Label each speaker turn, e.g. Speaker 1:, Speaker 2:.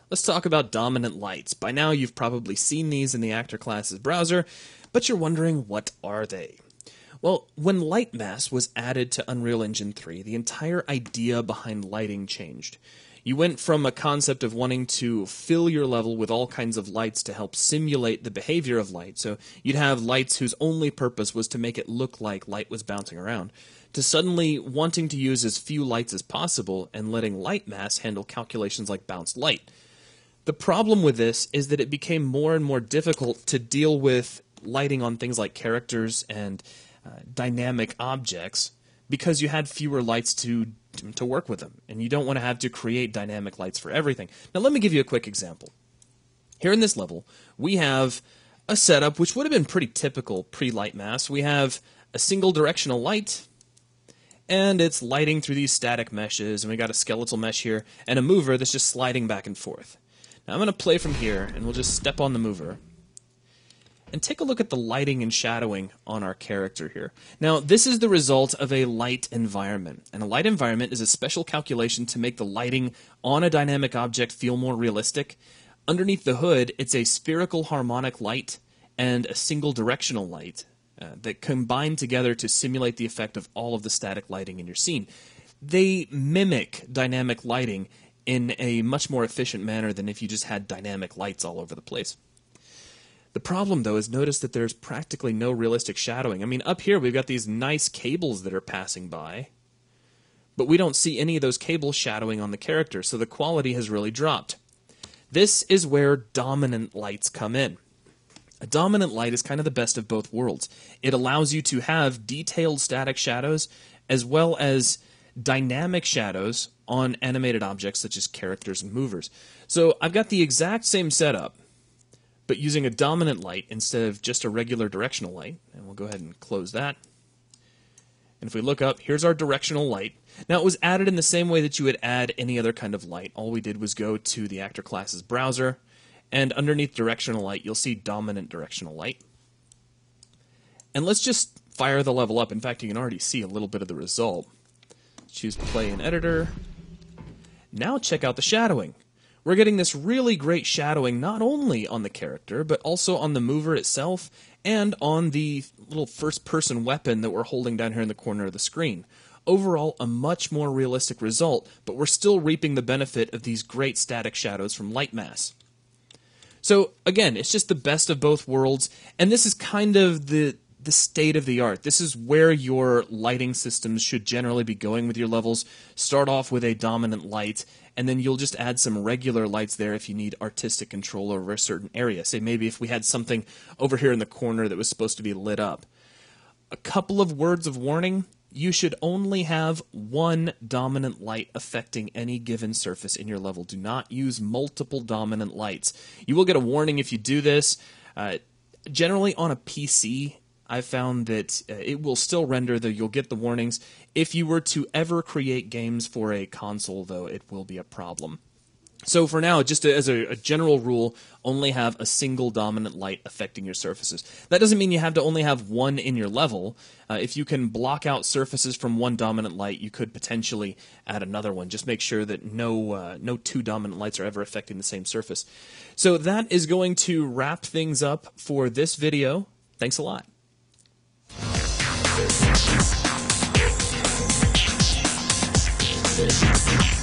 Speaker 1: Let's talk about dominant lights. By now you've probably seen these in the actor class's browser, but you're wondering, what are they? Well, when light mass was added to Unreal Engine 3, the entire idea behind lighting changed. You went from a concept of wanting to fill your level with all kinds of lights to help simulate the behavior of light, so you'd have lights whose only purpose was to make it look like light was bouncing around, to suddenly wanting to use as few lights as possible and letting light mass handle calculations like bounced light. The problem with this is that it became more and more difficult to deal with lighting on things like characters and dynamic objects because you had fewer lights to work with them, and you don't want to have to create dynamic lights for everything. Now let me give you a quick example. Here in this level, we have a setup which would have been pretty typical pre-light mass. We have a single directional light, and it's lighting through these static meshes, and we got a skeletal mesh here, and a mover that's just sliding back and forth. Now I'm going to play from here, and we'll just step on the mover and take a look at the lighting and shadowing on our character here. Now, this is the result of a light environment, and a light environment is a special calculation to make the lighting on a dynamic object feel more realistic. Underneath the hood, it's a spherical harmonic light and a single directional light that combine together to simulate the effect of all of the static lighting in your scene. They mimic dynamic lighting in a much more efficient manner than if you just had dynamic lights all over the place. The problem, though, is notice that there's practically no realistic shadowing. I mean, up here we've got these nice cables that are passing by, but we don't see any of those cables shadowing on the character, so the quality has really dropped. This is where dominant lights come in. A dominant light is kind of the best of both worlds. It allows you to have detailed static shadows as well as dynamic shadows on animated objects such as characters and movers. So I've got the exact same setup, but using a dominant light instead of just a regular directional light. And we'll go ahead and close that. And if we look up, here's our directional light. Now, it was added in the same way that you would add any other kind of light. All we did was go to the actor class's browser, and underneath directional light, you'll see dominant directional light. And let's just fire the level up. In fact, you can already see a little bit of the result. Choose Play in Editor. Now check out the shadowing. We're getting this really great shadowing not only on the character, but also on the mover itself and on the little first-person weapon that we're holding down here in the corner of the screen. Overall, a much more realistic result, but we're still reaping the benefit of these great static shadows from light mass. So, again, it's just the best of both worlds, and this is kind of the state of the art. This is where your lighting systems should generally be going with your levels. Start off with a dominant light, and then you'll just add some regular lights there if you need artistic control over a certain area. Say maybe if we had something over here in the corner that was supposed to be lit up. A couple of words of warning: you should only have one dominant light affecting any given surface in your level. Do not use multiple dominant lights. You will get a warning if you do this. Generally on a PC, I've found that it will still render, though you'll get the warnings. If you were to ever create games for a console, though, it will be a problem. So for now, just as a general rule, only have a single dominant light affecting your surfaces. That doesn't mean you have to only have one in your level. If you can block out surfaces from one dominant light, you could potentially add another one. Just make sure that no two dominant lights are ever affecting the same surface. So that is going to wrap things up for this video. Thanks a lot.
Speaker 2: We'll be right back.